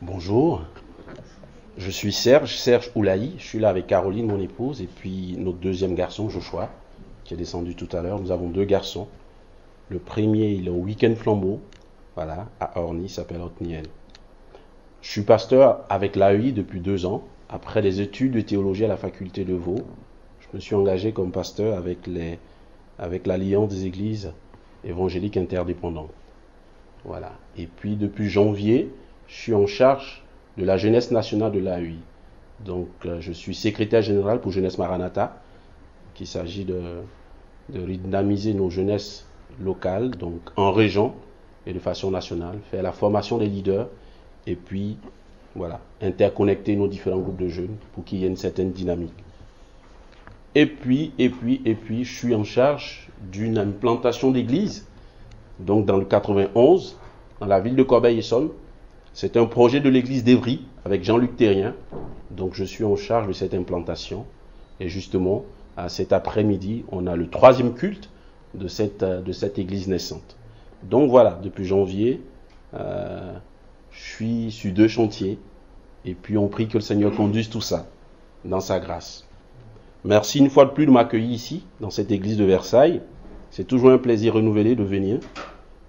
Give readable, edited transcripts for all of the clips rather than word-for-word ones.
Bonjour, je suis Serge Oulaï, je suis là avec Caroline, mon épouse, et puis notre deuxième garçon, Joshua, qui est descendu tout à l'heure. Nous avons deux garçons. Le premier, il est au week-end flambeau, voilà, à Orny, il s'appelle Otniel. Je suis pasteur avec l'AEI depuis 2 ans. Après des études de théologie à la faculté de Vaud, je me suis engagé comme pasteur avec l'Alliance des églises évangéliques interdépendantes. Voilà. Et puis depuis janvier, je suis en charge de la jeunesse nationale de l'AEI. Donc je suis secrétaire général pour Jeunesse Maranatha, qu'il s'agit de dynamiser nos jeunesses locales, donc en région et de façon nationale, faire la formation des leaders et puis voilà, interconnecter nos différents groupes de jeunes pour qu'il y ait une certaine dynamique. Et puis, je suis en charge d'une implantation d'église, donc dans le 91, dans la ville de Corbeil-Essonnes. C'est un projet de l'église d'Evry avec Jean-Luc Terrien. Donc je suis en charge de cette implantation. Et justement, à cet après-midi, on a le 3e culte de cette église naissante. Donc voilà, depuis janvier, je suis sur 2 chantiers. Et puis on prie que le Seigneur conduise tout ça dans sa grâce. Merci une fois de plus de m'accueillir ici, dans cette église de Versailles. C'est toujours un plaisir renouvelé de venir.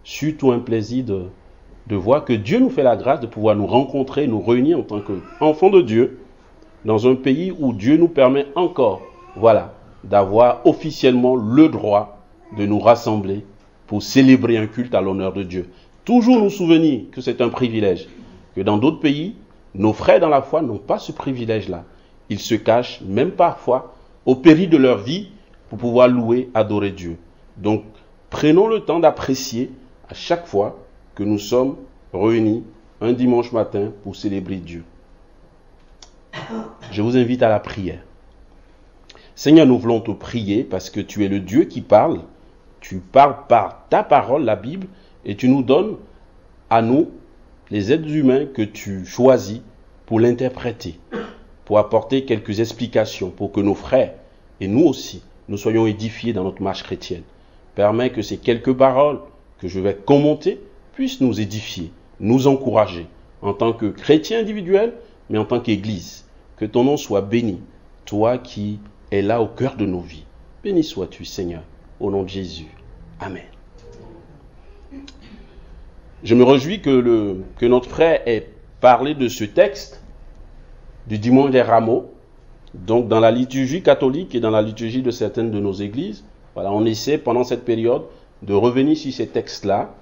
Surtout un plaisir de voir que Dieu nous fait la grâce de pouvoir nous rencontrer, nous réunir en tant qu'enfants de Dieu, dans un pays où Dieu nous permet encore, voilà, d'avoir officiellement le droit de nous rassembler pour célébrer un culte à l'honneur de Dieu. Toujours nous souvenir que c'est un privilège, que dans d'autres pays, nos frères dans la foi n'ont pas ce privilège-là. Ils se cachent, même parfois, au péril de leur vie, pour pouvoir louer, adorer Dieu. Donc, prenons le temps d'apprécier à chaque fois que nous sommes réunis un dimanche matin pour célébrer Dieu. Je vous invite à la prière. Seigneur, nous voulons te prier parce que tu es le Dieu qui parle. Tu parles par ta parole, la Bible, et tu nous donnes à nous les êtres humains que tu choisis pour l'interpréter, pour apporter quelques explications, pour que nos frères et nous aussi, nous soyons édifiés dans notre marche chrétienne. Permets que ces quelques paroles que je vais commenter puissent nous édifier, nous encourager en tant que chrétiens individuels, mais en tant qu'Église. Que ton nom soit béni, toi qui es là au cœur de nos vies. Béni sois-tu, Seigneur, au nom de Jésus. Amen. Je me réjouis que notre frère ait parlé de ce texte du dimanche des rameaux. Donc dans la liturgie catholique et dans la liturgie de certaines de nos églises, voilà, on essaie pendant cette période de revenir sur ces textes-là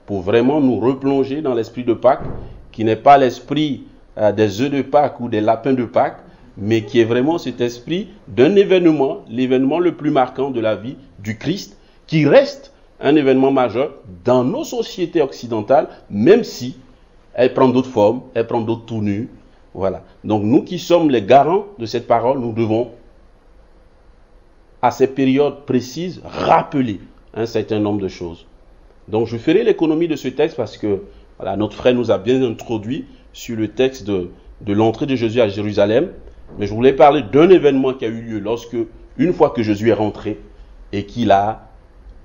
pour vraiment nous replonger dans l'esprit de Pâques, qui n'est pas l'esprit des œufs de Pâques ou des lapins de Pâques, mais qui est vraiment cet esprit d'un événement, l'événement le plus marquant de la vie du Christ, qui reste un événement majeur dans nos sociétés occidentales, même si elle prend d'autres formes, elle prend d'autres tournures. Voilà. Donc nous qui sommes les garants de cette parole, nous devons, à ces périodes précises, rappeler un certain nombre de choses. Donc je ferai l'économie de ce texte parce que voilà, notre frère nous a bien introduit sur le texte de l'entrée de Jésus à Jérusalem. Mais je voulais parler d'un événement qui a eu lieu lorsque, une fois que Jésus est rentré et qu'il a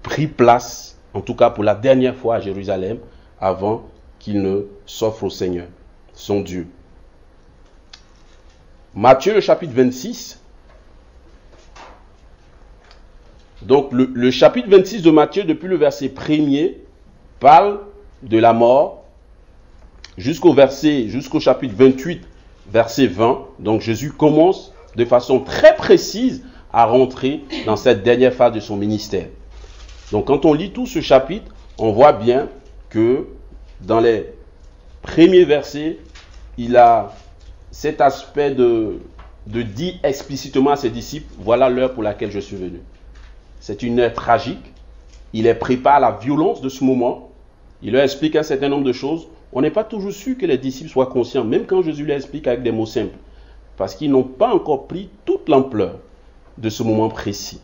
pris place, en tout cas pour la dernière fois à Jérusalem, avant qu'il ne s'offre au Seigneur, son Dieu. Matthieu, le chapitre 26. Donc, le chapitre 26 de Matthieu, depuis le verset 1er, parle de la mort jusqu'au chapitre 28, verset 20. Donc, Jésus commence de façon très précise à rentrer dans cette dernière phase de son ministère. Donc, quand on lit tout ce chapitre, on voit bien que dans les premiers versets, il a cet aspect de dire explicitement à ses disciples, voilà l'heure pour laquelle je suis venu. C'est une heure tragique. Il les prépare à la violence de ce moment. Il leur explique un certain nombre de choses. On n'est pas toujours sûr que les disciples soient conscients, même quand Jésus les explique avec des mots simples, parce qu'ils n'ont pas encore pris toute l'ampleur de ce moment précis.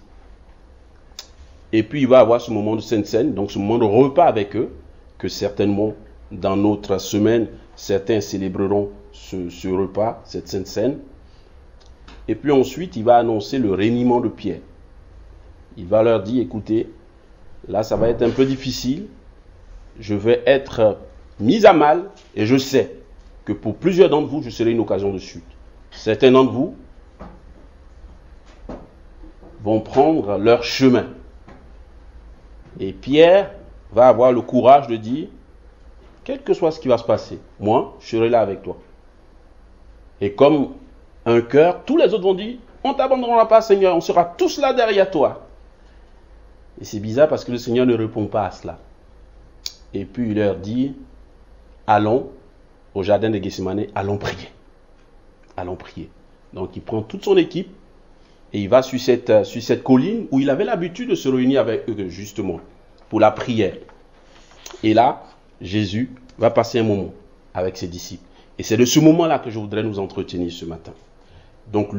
Et puis il va avoir ce moment de Sainte Seine, donc ce moment de repas avec eux, que certainement dans notre semaine, certains célébreront ce repas, cette Sainte Seine. Et puis ensuite, il va annoncer le reniement de Pierre. Il va leur dire, écoutez, là ça va être un peu difficile, je vais être mis à mal, et je sais que pour plusieurs d'entre vous, je serai une occasion de chute. Certains d'entre vous vont prendre leur chemin. Et Pierre va avoir le courage de dire, quel que soit ce qui va se passer, moi, je serai là avec toi. Et comme un cœur, tous les autres vont dire, on ne t'abandonnera pas, Seigneur, on sera tous là derrière toi. Et c'est bizarre parce que le Seigneur ne répond pas à cela. Et puis il leur dit, allons au jardin de Gethsémane, allons prier. Allons prier. Donc il prend toute son équipe et il va sur cette colline où il avait l'habitude de se réunir avec eux justement pour la prière. Et là, Jésus va passer un moment avec ses disciples. Et c'est de ce moment-là que je voudrais nous entretenir ce matin. Donc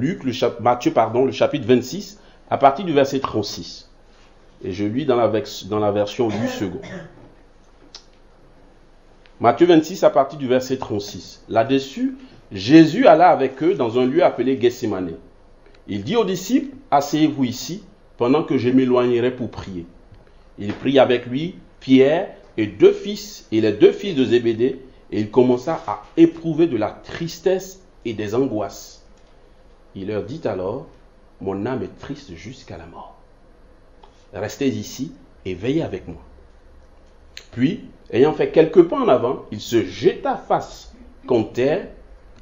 Matthieu, le chapitre 26, à partir du verset 36. Et je lis dans la version Louis II. Matthieu 26, à partir du verset 36. Là-dessus, Jésus alla avec eux dans un lieu appelé Gethsémane. Il dit aux disciples, asseyez-vous ici, pendant que je m'éloignerai pour prier. Il prit avec lui Pierre et les deux fils de Zébédée, et il commença à éprouver de la tristesse et des angoisses. Il leur dit alors, mon âme est triste jusqu'à la mort. Restez ici et veillez avec moi. Puis, ayant fait quelques pas en avant, il se jeta face contre terre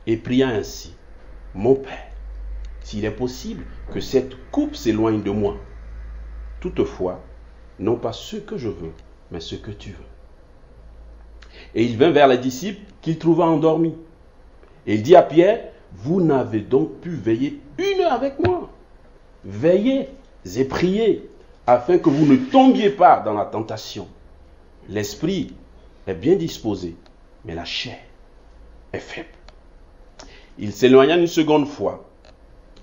et pria ainsi. Mon Père, s'il est possible que cette coupe s'éloigne de moi. Toutefois, non pas ce que je veux, mais ce que tu veux. Et il vint vers les disciples qu'il trouva endormis. Et il dit à Pierre, vous n'avez donc pu veiller 1 heure avec moi. Veillez et priez, afin que vous ne tombiez pas dans la tentation. L'esprit est bien disposé, mais la chair est faible. Il s'éloigna une seconde fois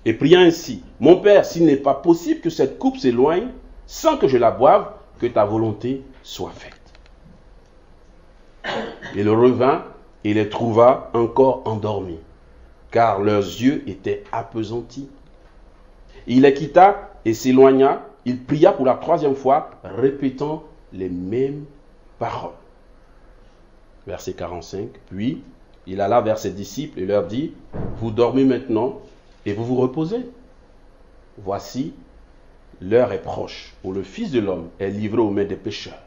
et pria ainsi, mon Père, s'il n'est pas possible que cette coupe s'éloigne sans que je la boive, que ta volonté soit faite. Il revint et les trouva encore endormis, car leurs yeux étaient appesantis. Il les quitta et s'éloigna. Il pria pour la 3e fois, répétant les mêmes paroles. Verset 45. Puis, il alla vers ses disciples et leur dit, vous dormez maintenant et vous vous reposez. Voici, l'heure est proche où le Fils de l'homme est livré aux mains des pécheurs.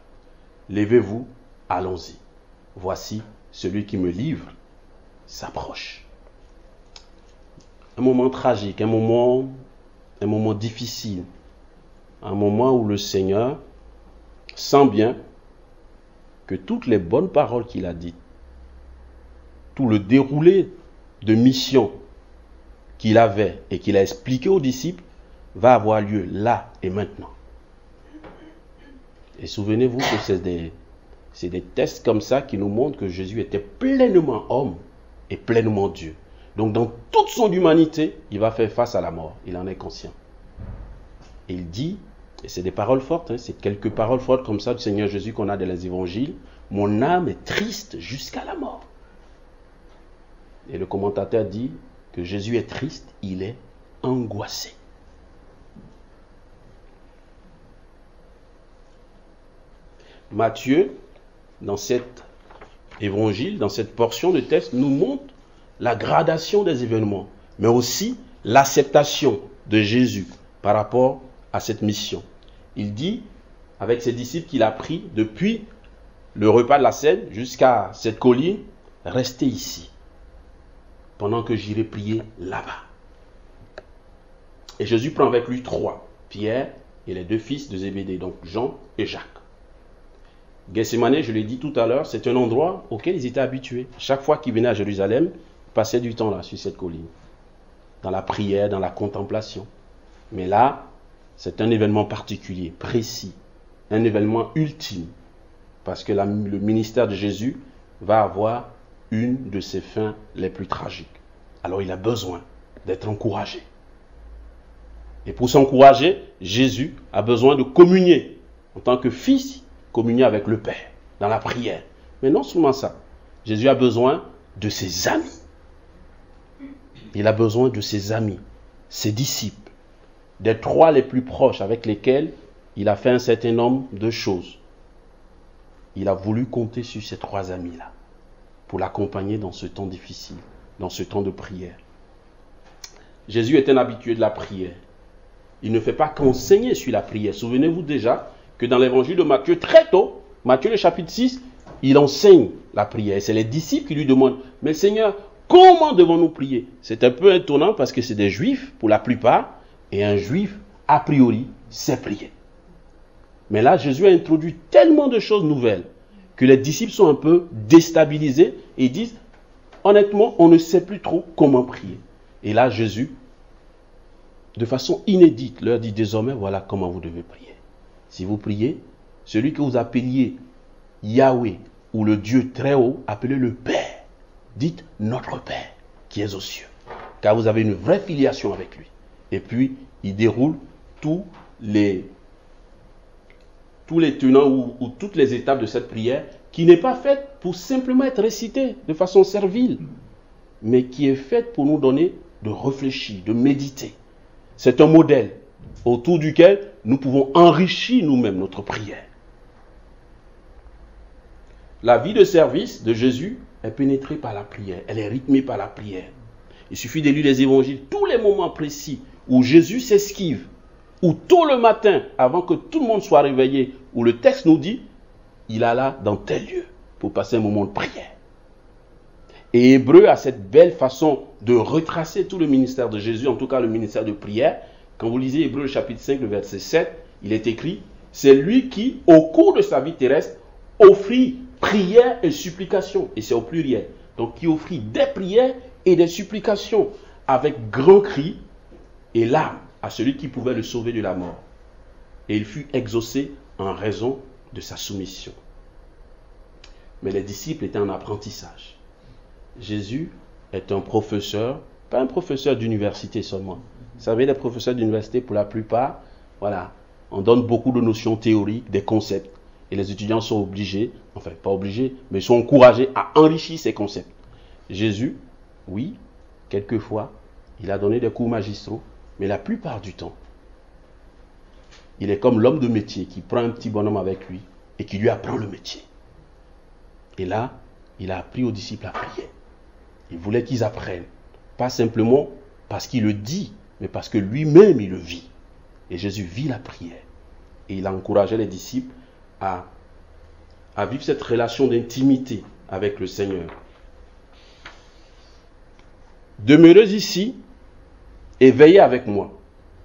Levez-vous, allons-y. Voici, celui qui me livre s'approche. Un moment tragique, un moment difficile. Un moment où le Seigneur sent bien que toutes les bonnes paroles qu'il a dites, tout le déroulé de mission qu'il avait et qu'il a expliqué aux disciples va avoir lieu là et maintenant. Et souvenez-vous que c'est des tests comme ça qui nous montrent que Jésus était pleinement homme et pleinement Dieu. Donc dans toute son humanité, il va faire face à la mort. Il en est conscient. Et il dit, et c'est des paroles fortes, c'est quelques paroles fortes comme ça du Seigneur Jésus qu'on a dans les évangiles, mon âme est triste jusqu'à la mort. Et le commentateur dit que Jésus est triste, il est angoissé. Matthieu, dans cet évangile, dans cette portion de texte, nous montre la gradation des événements, mais aussi l'acceptation de Jésus par rapport à cette mission. Il dit, avec ses disciples qu'il a pris depuis le repas de la Cèdre jusqu'à cette colline, restez ici, pendant que j'irai prier là-bas. Et Jésus prend avec lui 3, Pierre et les 2 fils de Zébédée, donc Jean et Jacques. Gethsémane, je l'ai dit tout à l'heure, c'est un endroit auquel ils étaient habitués. Chaque fois qu'ils venaient à Jérusalem, ils passaient du temps là, sur cette colline, dans la prière, dans la contemplation. Mais là, c'est un événement particulier, précis, un événement ultime, parce que le ministère de Jésus va avoir une de ses fins les plus tragiques. Alors il a besoin d'être encouragé. Et pour s'encourager, Jésus a besoin de communier en tant que fils, communier avec le Père dans la prière. Mais non seulement ça, Jésus a besoin de ses amis. Il a besoin de ses amis, ses disciples, des 3 les plus proches avec lesquels il a fait un certain nombre de choses. Il a voulu compter sur ces 3 amis-là. pour l'accompagner dans ce temps difficile, dans ce temps de prière. Jésus est un habitué de la prière. Il ne fait pas qu'enseigner sur la prière. Souvenez-vous déjà que dans l'évangile de Matthieu, très tôt, Matthieu le chapitre 6, il enseigne la prière. Et c'est les disciples qui lui demandent, mais Seigneur, comment devons-nous prier? C'est un peu étonnant parce que c'est des juifs pour la plupart, et un juif, a priori, sait prier. Mais là, Jésus a introduit tellement de choses nouvelles que les disciples sont un peu déstabilisés et disent, honnêtement, on ne sait plus trop comment prier. Et là, Jésus, de façon inédite, leur dit désormais, voilà comment vous devez prier. Si vous priez, celui que vous appeliez Yahweh ou le Dieu très haut, appelez-le Père. Dites notre Père qui est aux cieux. Car vous avez une vraie filiation avec lui. Et puis, il déroule tous les tenants ou toutes les étapes de cette prière qui n'est pas faite pour simplement être récitée de façon servile, mais qui est faite pour nous donner de réfléchir, de méditer. C'est un modèle autour duquel nous pouvons enrichir nous-mêmes notre prière. La vie de service de Jésus est pénétrée par la prière, elle est rythmée par la prière. Il suffit de lire les évangiles, tous les moments précis où Jésus s'esquive, ou tôt le matin, avant que tout le monde soit réveillé, où le texte nous dit, il alla dans tel lieu pour passer un moment de prière. Et Hébreu a cette belle façon de retracer tout le ministère de Jésus, en tout cas le ministère de prière. Quand vous lisez Hébreu chapitre 5, le verset 7, il est écrit, c'est lui qui, au cours de sa vie terrestre, offrit prière et supplication, et c'est au pluriel. Donc qui offrit des prières et des supplications avec grand cri et larmes à celui qui pouvait le sauver de la mort. Et il fut exaucé en raison de sa soumission. Mais les disciples étaient en apprentissage. Jésus est un professeur, pas un professeur d'université seulement. Vous savez, les professeurs d'université, pour la plupart, voilà, on donne beaucoup de notions théoriques, des concepts. Et les étudiants sont obligés, enfin pas obligés, mais sont encouragés à enrichir ces concepts. Jésus, oui, quelquefois, il a donné des cours magistraux, mais la plupart du temps, il est comme l'homme de métier qui prend un petit bonhomme avec lui et qui lui apprend le métier. Et là, il a appris aux disciples à prier. Il voulait qu'ils apprennent, pas simplement parce qu'il le dit, mais parce que lui-même il le vit. Et Jésus vit la prière. Et il a encouragé les disciples à vivre cette relation d'intimité avec le Seigneur. Demeurez ici et veillez avec moi.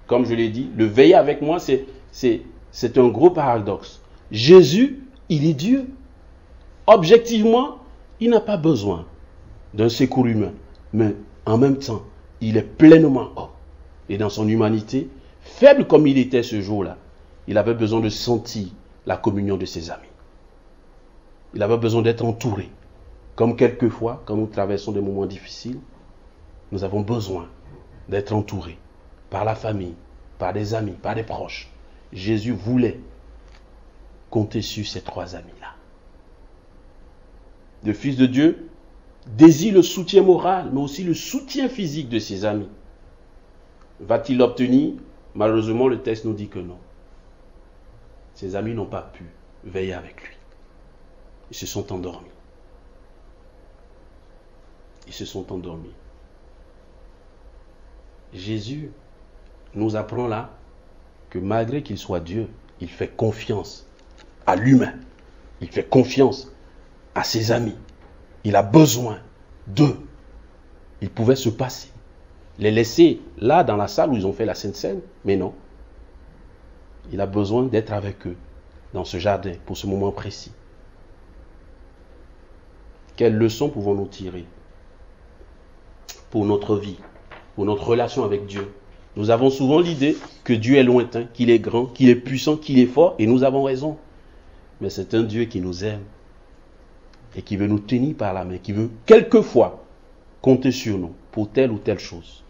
Comme je l'ai dit, le veiller avec moi, c'est un gros paradoxe. Jésus, il est Dieu. Objectivement, il n'a pas besoin d'un secours humain. Mais en même temps, il est pleinement homme. Et dans son humanité, faible comme il était ce jour-là, il avait besoin de sentir la communion de ses amis. Il avait besoin d'être entouré. Comme quelquefois, quand nous traversons des moments difficiles, nous avons besoin d'être entourés par la famille, par des amis, par des proches. Jésus voulait compter sur ces trois amis-là. Le Fils de Dieu désire le soutien moral, mais aussi le soutien physique de ses amis. Va-t-il l'obtenir? Malheureusement, le texte nous dit que non. Ses amis n'ont pas pu veiller avec lui. Ils se sont endormis. Ils se sont endormis. Jésus nous apprend là que malgré qu'il soit Dieu, il fait confiance à l'humain. Il fait confiance à ses amis. Il a besoin d'eux. Il pouvait se passer. Les laisser là dans la salle où ils ont fait la Sainte Seine, mais non. Il a besoin d'être avec eux dans ce jardin pour ce moment précis. Quelles leçons pouvons-nous tirer pour notre vie, pour notre relation avec Dieu? Nous avons souvent l'idée que Dieu est lointain, qu'il est grand, qu'il est puissant, qu'il est fort, et nous avons raison. Mais c'est un Dieu qui nous aime et qui veut nous tenir par la main, qui veut quelquefois compter sur nous pour telle ou telle chose,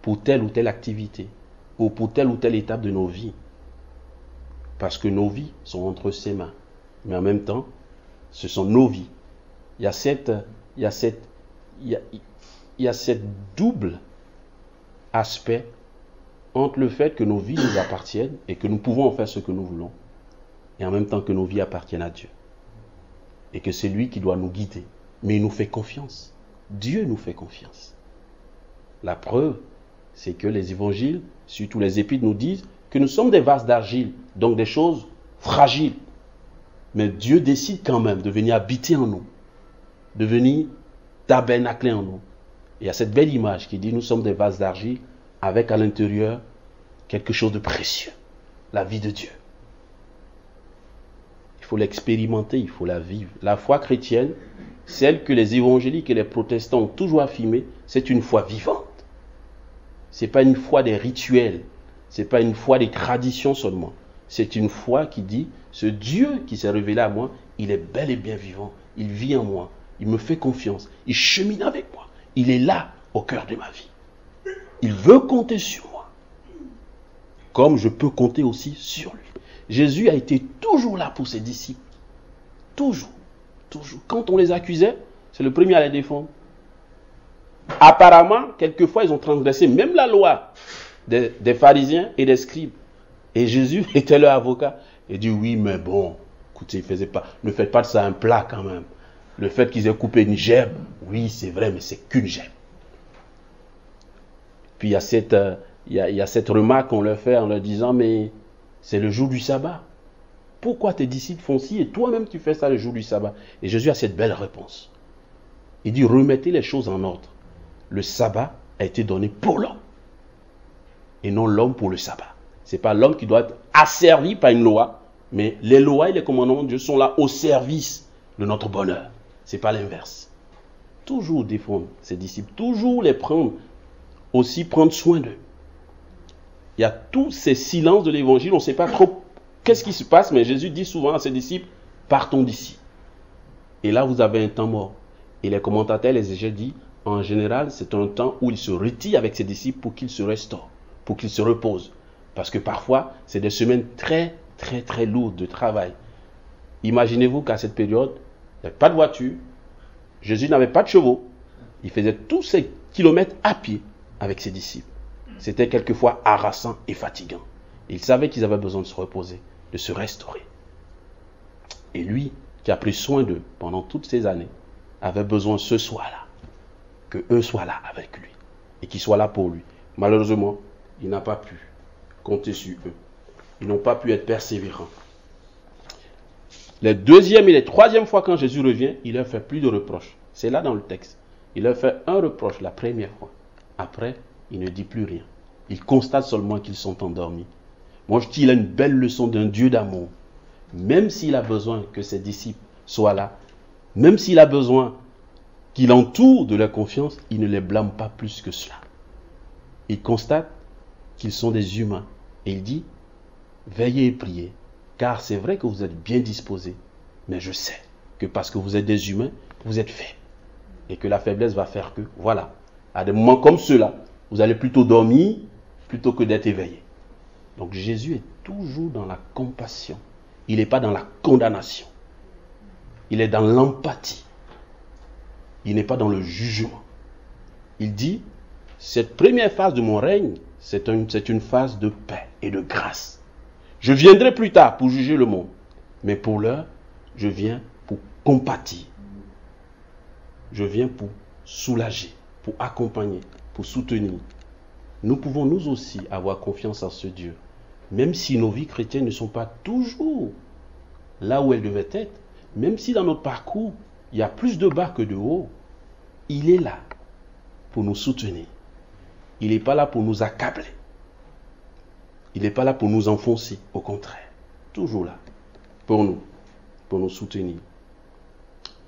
pour telle ou telle activité, ou pour telle ou telle étape de nos vies. Parce que nos vies sont entre ses mains. Mais en même temps, ce sont nos vies. Il y a cette double aspect entre le fait que nos vies nous appartiennent et que nous pouvons en faire ce que nous voulons, et en même temps que nos vies appartiennent à Dieu. Et que c'est lui qui doit nous guider mais il nous fait confiance. Dieu nous fait confiance. La preuve, c'est que les évangiles, surtout les épîtres, nous disent que nous sommes des vases d'argile, donc des choses fragiles. Mais Dieu décide quand même de venir habiter en nous, de venir tabernacler en nous. Il y a cette belle image qui dit nous sommes des vases d'argile avec à l'intérieur quelque chose de précieux, la vie de Dieu. Il faut l'expérimenter, il faut la vivre. La foi chrétienne, celle que les évangéliques et les protestants ont toujours affirmée, c'est une foi vivante. Ce n'est pas une foi des rituels, ce n'est pas une foi des traditions seulement. C'est une foi qui dit, ce Dieu qui s'est révélé à moi, il est bel et bien vivant, il vit en moi, il me fait confiance, il chemine avec moi, il est là au cœur de ma vie. Il veut compter sur moi, comme je peux compter aussi sur lui. Jésus a été toujours là pour ses disciples. Toujours. Toujours. Quand on les accusait, c'est le premier à les défendre. Apparemment, quelquefois, ils ont transgressé même la loi des pharisiens et des scribes. Et Jésus était leur avocat. Il dit, oui, mais bon, écoutez, ne faites pas de ça un plat quand même. Le fait qu'ils aient coupé une gerbe, oui, c'est vrai, mais c'est qu'une gerbe. Puis il y a cette remarque qu'on leur fait en leur disant, mais c'est le jour du sabbat. Pourquoi tes disciples font ci et toi-même tu fais ça le jour du sabbat? Et Jésus a cette belle réponse. Il dit, remettez les choses en ordre. Le sabbat a été donné pour l'homme. Et non l'homme pour le sabbat. Ce n'est pas l'homme qui doit être asservi par une loi, mais les lois et les commandements de Dieu sont là au service de notre bonheur. Ce n'est pas l'inverse. Toujours défendre ses disciples, toujours les prendre, aussi prendre soin d'eux. Il y a tous ces silences de l'évangile, on ne sait pas trop qu'est-ce qui se passe, mais Jésus dit souvent à ses disciples, partons d'ici. Et là, vous avez un temps mort. Et les commentateurs, les exégètes disent, en général, c'est un temps où il se retire avec ses disciples pour qu'ils se restaurent, pour qu'ils se reposent. Parce que parfois, c'est des semaines très, très, très lourdes de travail. Imaginez-vous qu'à cette période, il n'y avait pas de voiture, Jésus n'avait pas de chevaux, il faisait tous ces kilomètres à pied avec ses disciples. C'était quelquefois harassant et fatigant. Il savait qu'ils avaient besoin de se reposer, de se restaurer. Et lui, qui a pris soin d'eux pendant toutes ces années, avait besoin ce soir-là, que eux soient là avec lui, et qu'ils soient là pour lui. Malheureusement, il n'a pas pu compter sur eux. Ils n'ont pas pu être persévérants. Les deuxième et les troisième fois quand Jésus revient, il leur fait plus de reproches. C'est là dans le texte. Il leur fait un reproche la première fois. Après, il ne dit plus rien. Il constate seulement qu'ils sont endormis. Moi, je dis, il a une belle leçon d'un Dieu d'amour. Même s'il a besoin que ses disciples soient là, même s'il a besoin qu'il entoure de leur confiance, il ne les blâme pas plus que cela. Il constate qu'ils sont des humains. Et il dit, veillez et priez, car c'est vrai que vous êtes bien disposés, mais je sais que parce que vous êtes des humains, vous êtes faibles. Et que la faiblesse va faire que, voilà, à des moments comme ceux-là, vous allez plutôt dormir plutôt que d'être éveillés. Donc Jésus est toujours dans la compassion. Il n'est pas dans la condamnation. Il est dans l'empathie. Il n'est pas dans le jugement. Il dit, cette première phase de mon règne, c'est une phase de paix et de grâce. Je viendrai plus tard pour juger le monde. Mais pour l'heure, je viens pour compatir. Je viens pour soulager, pour accompagner, pour soutenir. Nous pouvons nous aussi avoir confiance en ce Dieu. Même si nos vies chrétiennes ne sont pas toujours là où elles devaient être, même si dans notre parcours, il y a plus de bas que de haut, il est là pour nous soutenir. Il n'est pas là pour nous accabler. Il n'est pas là pour nous enfoncer, au contraire. Toujours là, pour nous soutenir.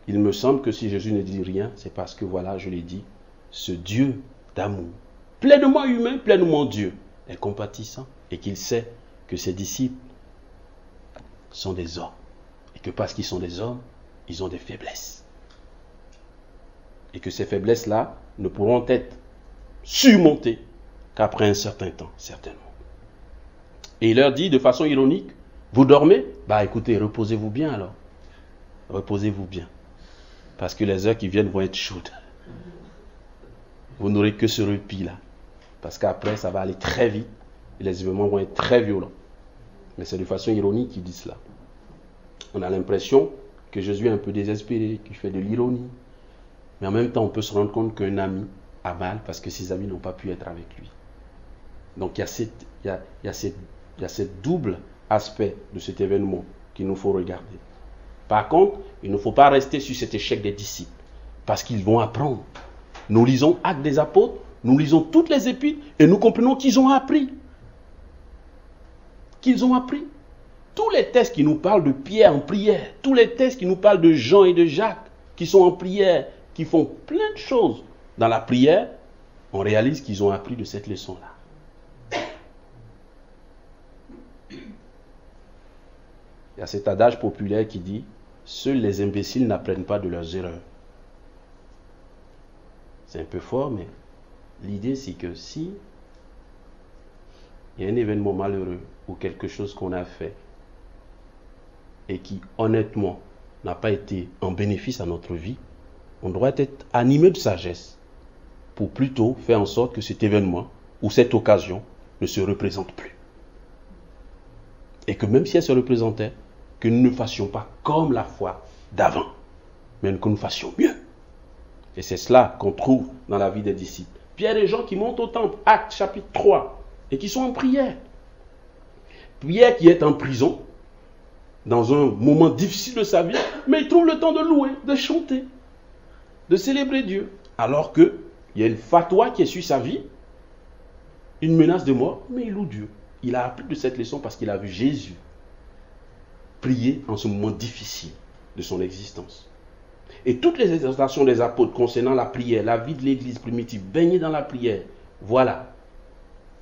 Il me semble que si Jésus ne dit rien, c'est parce que, voilà, je l'ai dit, ce Dieu d'amour, pleinement humain, pleinement Dieu, est compatissant et qu'il sait que ses disciples sont des hommes. Et que parce qu'ils sont des hommes, ils ont des faiblesses. Et que ces faiblesses-là ne pourront être surmontées qu'après un certain temps, certainement. Et il leur dit de façon ironique, vous dormez? Bah écoutez, reposez-vous bien alors. Reposez-vous bien. Parce que les heures qui viennent vont être chaudes. Vous n'aurez que ce répit-là. Parce qu'après, ça va aller très vite. Et les événements vont être très violents. Mais c'est de façon ironique qu'il dit cela. On a l'impression que Jésus est un peu désespéré, qu'il fait de l'ironie. Mais en même temps, on peut se rendre compte qu'un ami a mal parce que ses amis n'ont pas pu être avec lui. Donc il y a cette double aspect de cet événement qu'il nous faut regarder. Par contre, il ne faut pas rester sur cet échec des disciples, parce qu'ils vont apprendre. Nous lisons Actes des Apôtres, nous lisons toutes les épîtres, et nous comprenons qu'ils ont appris. Qu'ils ont appris. Tous les textes qui nous parlent de Pierre en prière, tous les textes qui nous parlent de Jean et de Jacques, qui sont en prière, qui font plein de choses dans la prière, on réalise qu'ils ont appris de cette leçon-là. Il y a cet adage populaire qui dit « Seuls les imbéciles n'apprennent pas de leurs erreurs ». C'est un peu fort, mais l'idée c'est que si il y a un événement malheureux ou quelque chose qu'on a fait et qui honnêtement n'a pas été en bénéfice à notre vie, on doit être animé de sagesse pour plutôt faire en sorte que cet événement ou cette occasion ne se représente plus. Et que même si elle se représentait, que nous ne fassions pas comme la fois d'avant, mais que nous fassions mieux. Et c'est cela qu'on trouve dans la vie des disciples. Pierre et Jean qui montent au temple, Actes chapitre 3, et qui sont en prière. Pierre qui est en prison, dans un moment difficile de sa vie, mais il trouve le temps de louer, de chanter, de célébrer Dieu. Alors qu'il y a une fatwa qui est sur sa vie, une menace de mort, mais il loue Dieu. Il a appris de cette leçon parce qu'il a vu Jésus prier en ce moment difficile de son existence. Et toutes les exhortations des apôtres concernant la prière, la vie de l'église primitive, baigner dans la prière, voilà.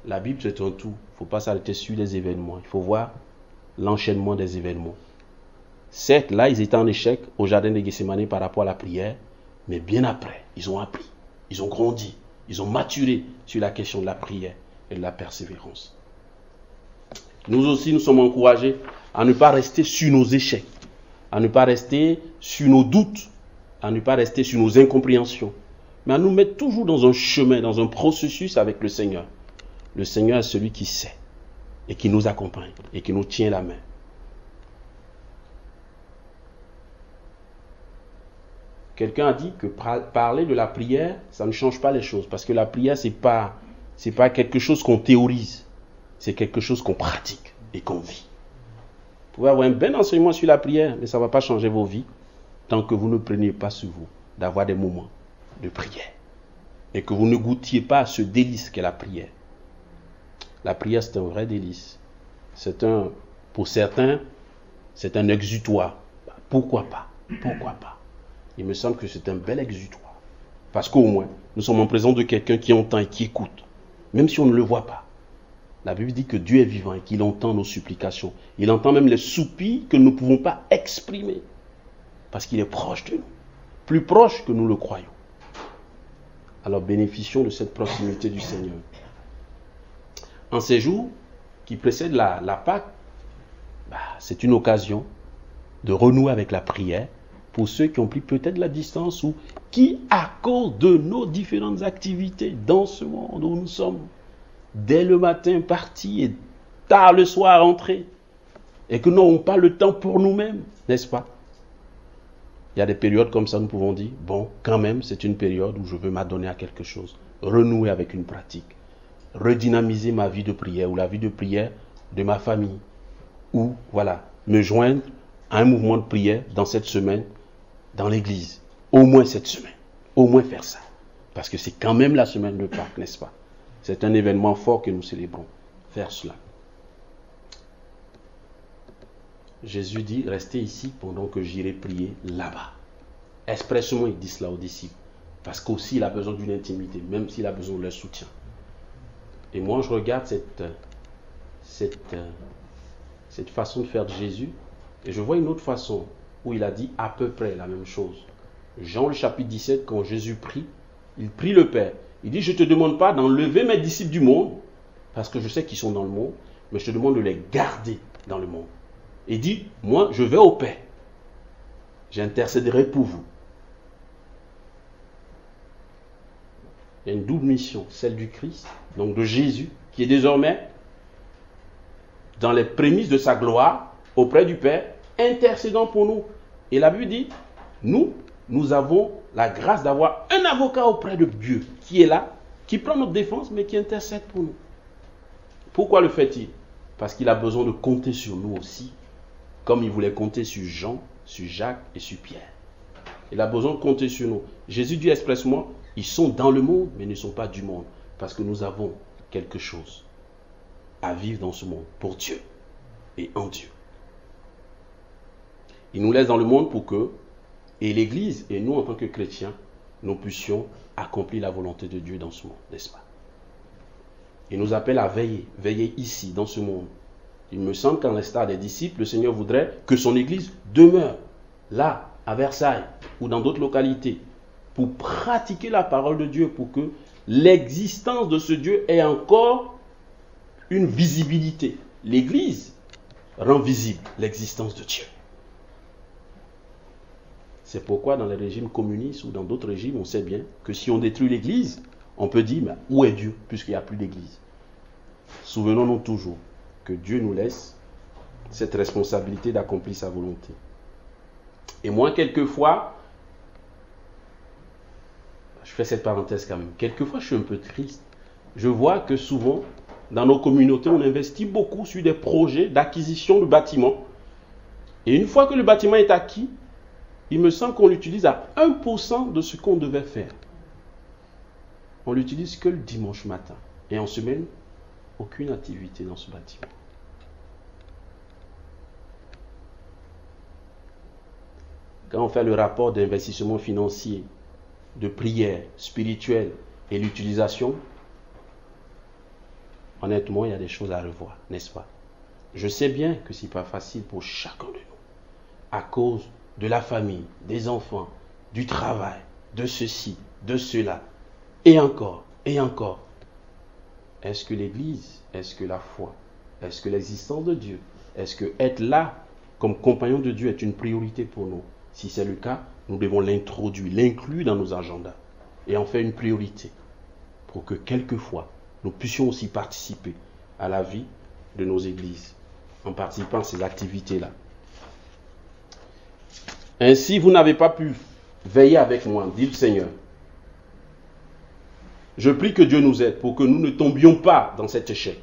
La Bible, c'est un tout. Il ne faut pas s'arrêter sur les événements. Il faut voir l'enchaînement des événements. Certes, là, ils étaient en échec au jardin de Gethsémani par rapport à la prière, mais bien après, ils ont appris, ils ont grandi, ils ont maturé sur la question de la prière et de la persévérance. Nous aussi, nous sommes encouragés à ne pas rester sur nos échecs, à ne pas rester sur nos doutes, à ne pas rester sur nos incompréhensions, mais à nous mettre toujours dans un chemin, dans un processus avec le Seigneur. Le Seigneur est celui qui sait et qui nous accompagne et qui nous tient la main. Quelqu'un a dit que parler de la prière, ça ne change pas les choses, parce que la prière, c'est pas quelque chose qu'on théorise, c'est quelque chose qu'on pratique et qu'on vit. Vous pouvez avoir un bel enseignement sur la prière, mais ça ne va pas changer vos vies tant que vous ne preniez pas sur vous d'avoir des moments de prière et que vous ne goûtiez pas à ce délice qu'est la prière. La prière, c'est un vrai délice. Pour certains, c'est un exutoire. Pourquoi pas? Pourquoi pas? Il me semble que c'est un bel exutoire. Parce qu'au moins, nous sommes en présence de quelqu'un qui entend et qui écoute, même si on ne le voit pas. La Bible dit que Dieu est vivant et qu'il entend nos supplications. Il entend même les soupirs que nous ne pouvons pas exprimer. Parce qu'il est proche de nous. Plus proche que nous le croyons. Alors bénéficions de cette proximité du Seigneur. En ces jours qui précèdent la Pâque, c'est une occasion de renouer avec la prière pour ceux qui ont pris peut-être la distance ou qui, à cause de nos différentes activités dans ce monde où nous sommes, dès le matin partis et tard le soir rentrés, et que nous n'avons pas le temps pour nous-mêmes, n'est-ce pas? Il y a des périodes comme ça, nous pouvons dire, bon, quand même, c'est une période où je veux m'adonner à quelque chose, renouer avec une pratique, redynamiser ma vie de prière ou la vie de prière de ma famille, ou, voilà, me joindre à un mouvement de prière dans cette semaine, dans l'église, au moins cette semaine, au moins faire ça, parce que c'est quand même la semaine de Pâques, n'est-ce pas? C'est un événement fort que nous célébrons. Faire cela. Jésus dit, restez ici pendant que j'irai prier là-bas. Expressement, il dit cela aux disciples. Parce qu'aussi, il a besoin d'une intimité, même s'il a besoin de leur soutien. Et moi, je regarde cette façon de faire de Jésus, et je vois une autre façon, où il a dit à peu près la même chose. Jean, le chapitre 17, quand Jésus prie, il prie le Père. Il dit, je ne te demande pas d'enlever mes disciples du monde, parce que je sais qu'ils sont dans le monde, mais je te demande de les garder dans le monde. Il dit, moi, je vais au Père. J'intercéderai pour vous. Il y a une double mission, celle du Christ, donc de Jésus, qui est désormais dans les prémices de sa gloire, auprès du Père, intercédant pour nous. Et la Bible dit, nous avons la grâce d'avoir un avocat auprès de Dieu qui est là, qui prend notre défense, mais qui intercède pour nous. Pourquoi le fait-il? Parce qu'il a besoin de compter sur nous aussi, comme il voulait compter sur Jean, sur Jacques et sur Pierre. Il a besoin de compter sur nous. Jésus dit expressement, ils sont dans le monde, mais ne sont pas du monde, parce que nous avons quelque chose à vivre dans ce monde, pour Dieu et en Dieu. Il nous laisse dans le monde pour que, et l'Église, et nous en tant que chrétiens, nous puissions accomplir la volonté de Dieu dans ce monde, n'est-ce pas? Il nous appelle à veiller, veiller ici, dans ce monde. Il me semble qu'en l'instar des disciples, le Seigneur voudrait que son Église demeure là, à Versailles, ou dans d'autres localités, pour pratiquer la parole de Dieu, pour que l'existence de ce Dieu ait encore une visibilité. L'Église rend visible l'existence de Dieu. C'est pourquoi dans les régimes communistes ou dans d'autres régimes, on sait bien que si on détruit l'Église, on peut dire, mais où est Dieu puisqu'il n'y a plus d'Église? Souvenons-nous toujours que Dieu nous laisse cette responsabilité d'accomplir sa volonté. Et moi, quelquefois, je fais cette parenthèse quand même, quelquefois je suis un peu triste. Je vois que souvent, dans nos communautés, on investit beaucoup sur des projets d'acquisition de bâtiments. Et une fois que le bâtiment est acquis, il me semble qu'on l'utilise à 1% de ce qu'on devait faire. On l'utilise que le dimanche matin. Et en semaine, aucune activité dans ce bâtiment. Quand on fait le rapport d'investissement financier, de prière spirituelle et l'utilisation, honnêtement, il y a des choses à revoir, n'est-ce pas? Je sais bien que ce n'est pas facile pour chacun de nous, à cause de la famille, des enfants, du travail, de ceci, de cela, et encore, et encore. Est-ce que l'Église, est-ce que la foi, est-ce que l'existence de Dieu, est-ce que être là comme compagnon de Dieu est une priorité pour nous? Si c'est le cas, nous devons l'introduire, l'inclure dans nos agendas et en faire une priorité pour que quelquefois nous puissions aussi participer à la vie de nos églises en participant à ces activités-là. Ainsi, vous n'avez pas pu veiller avec moi, dit le Seigneur. Je prie que Dieu nous aide pour que nous ne tombions pas dans cet échec.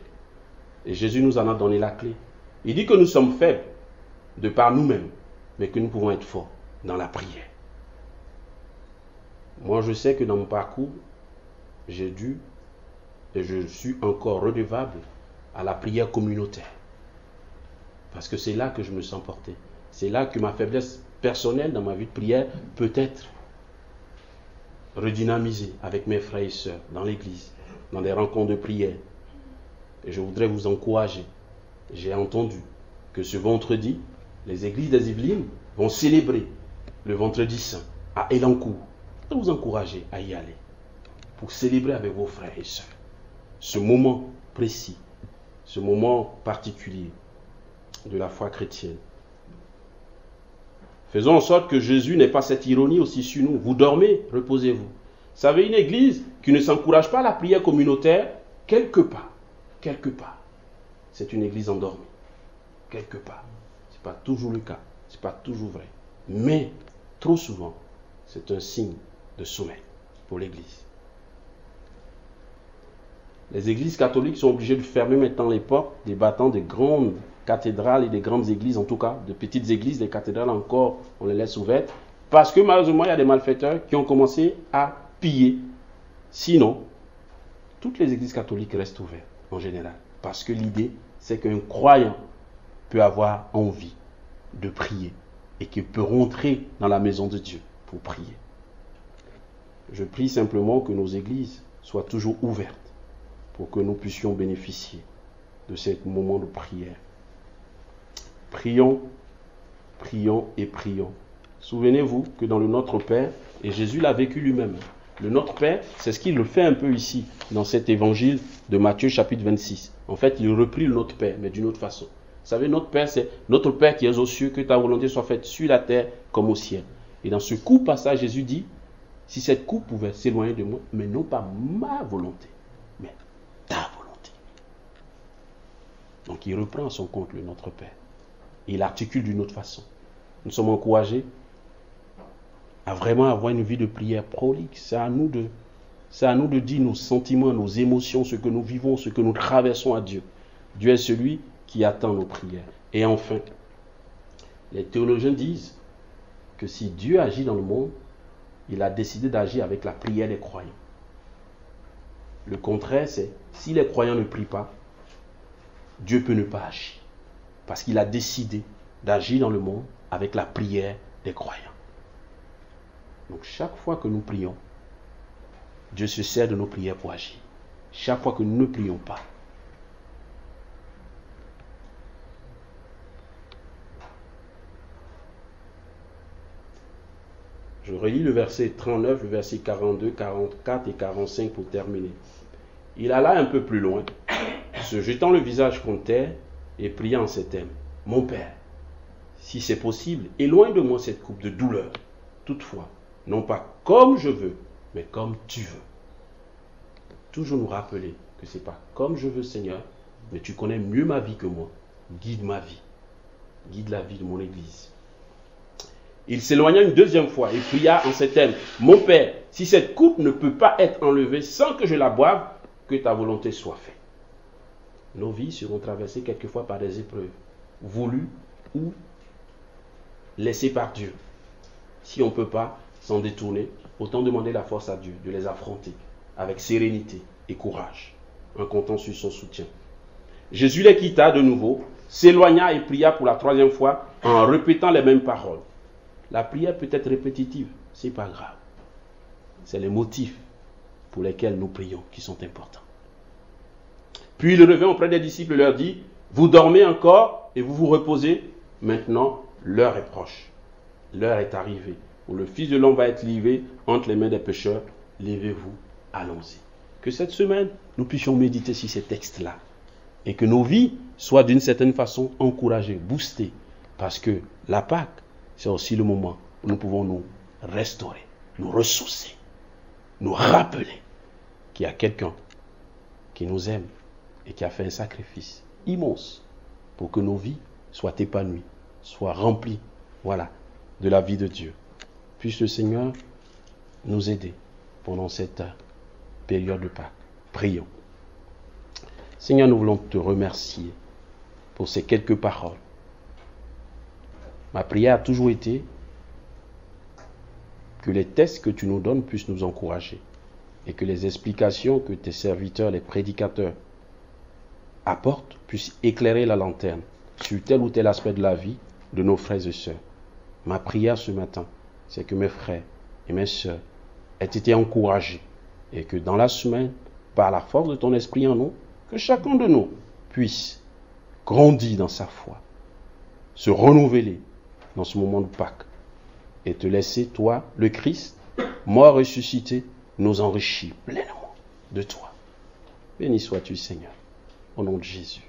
Et Jésus nous en a donné la clé. Il dit que nous sommes faibles de par nous-mêmes, mais que nous pouvons être forts dans la prière. Moi, je sais que dans mon parcours, j'ai dû et je suis encore redevable à la prière communautaire. Parce que c'est là que je me sens porté. C'est là que ma faiblesse personnelle dans ma vie de prière peut être redynamisée avec mes frères et sœurs dans l'église, dans des rencontres de prière. Et je voudrais vous encourager. J'ai entendu que ce vendredi, les églises des Yvelines vont célébrer le vendredi saint à Elancourt. Je vais vous encourager à y aller pour célébrer avec vos frères et sœurs ce moment précis, ce moment particulier de la foi chrétienne. Faisons en sorte que Jésus n'ait pas cette ironie aussi sur nous. Vous dormez, reposez-vous. Vous savez, une église qui ne s'encourage pas à la prière communautaire, quelque part, c'est une église endormie. Quelque part. Ce n'est pas toujours le cas, ce n'est pas toujours vrai. Mais, trop souvent, c'est un signe de sommeil pour l'église. Les églises catholiques sont obligées de fermer maintenant les portes, débattant des grandes cathédrales et des grandes églises, en tout cas, de petites églises, des cathédrales encore, on les laisse ouvertes, parce que malheureusement, il y a des malfaiteurs qui ont commencé à piller. Sinon, toutes les églises catholiques restent ouvertes, en général, parce que l'idée, c'est qu'un croyant peut avoir envie de prier et qu'il peut rentrer dans la maison de Dieu pour prier. Je prie simplement que nos églises soient toujours ouvertes pour que nous puissions bénéficier de ce moment de prière. Prions, prions et prions. Souvenez-vous que dans le Notre Père, et Jésus l'a vécu lui-même, le Notre Père, c'est ce qu'il le fait un peu ici, dans cet évangile de Matthieu chapitre 26. En fait, il reprit le Notre Père, mais d'une autre façon. Vous savez, notre Père, c'est notre Père qui es aux cieux, que ta volonté soit faite sur la terre comme au ciel. Et dans ce court passage, Jésus dit, si cette coupe pouvait s'éloigner de moi, mais non pas ma volonté, mais ta volonté. Donc il reprend à son compte le Notre Père. Et il articule d'une autre façon. Nous sommes encouragés à vraiment avoir une vie de prière prolixe. C'est à nous de dire nos sentiments, nos émotions, ce que nous vivons, ce que nous traversons à Dieu. Dieu est celui qui attend nos prières. Et enfin, les théologiens disent que si Dieu agit dans le monde, il a décidé d'agir avec la prière des croyants. Le contraire, c'est si les croyants ne prient pas, Dieu peut ne pas agir. Parce qu'il a décidé d'agir dans le monde avec la prière des croyants. Donc chaque fois que nous prions, Dieu se sert de nos prières pour agir. Chaque fois que nous ne prions pas, je relis le verset 39, le verset 42, 44 et 45 pour terminer. Il alla un peu plus loin, se jetant le visage contre terre et priant en ces termes. Mon Père, si c'est possible, éloigne de moi cette coupe de douleur. Toutefois, non pas comme je veux, mais comme tu veux. Toujours nous rappeler que ce n'est pas comme je veux, Seigneur, mais tu connais mieux ma vie que moi. Guide ma vie. Guide la vie de mon Église. Il s'éloigna une deuxième fois et pria en ces termes. Mon Père, si cette coupe ne peut pas être enlevée sans que je la boive, que ta volonté soit faite. Nos vies seront traversées quelquefois par des épreuves, voulues ou laissées par Dieu. Si on ne peut pas s'en détourner, autant demander la force à Dieu de les affronter avec sérénité et courage, en comptant sur son soutien. Jésus les quitta de nouveau, s'éloigna et pria pour la troisième fois en répétant les mêmes paroles. La prière peut être répétitive, ce n'est pas grave. C'est les motifs pour lesquels nous prions qui sont importants. Puis il revint auprès des disciples et leur dit, vous dormez encore et vous vous reposez. Maintenant, l'heure est proche. L'heure est arrivée où le Fils de l'homme va être livré entre les mains des pécheurs. Levez-vous, allons-y. Que cette semaine, nous puissions méditer sur ces textes-là et que nos vies soient d'une certaine façon encouragées, boostées. Parce que la Pâque, c'est aussi le moment où nous pouvons nous restaurer, nous ressourcer, nous rappeler qu'il y a quelqu'un qui nous aime et qui a fait un sacrifice immense pour que nos vies soient épanouies, soient remplies, de la vie de Dieu. Puisse le Seigneur nous aider pendant cette période de Pâques. Prions. Seigneur, nous voulons te remercier pour ces quelques paroles. Ma prière a toujours été que les textes que tu nous donnes puissent nous encourager et que les explications que tes serviteurs, les prédicateurs apportent puissent éclairer la lanterne sur tel ou tel aspect de la vie de nos frères et sœurs. Ma prière ce matin, c'est que mes frères et mes sœurs aient été encouragés et que dans la semaine, par la force de ton esprit en nous, que chacun de nous puisse grandir dans sa foi, se renouveler dans ce moment de Pâques et te laisser, toi, le Christ, mort ressuscité, nous enrichir pleinement de toi. Béni sois-tu, Seigneur, au nom de Jésus.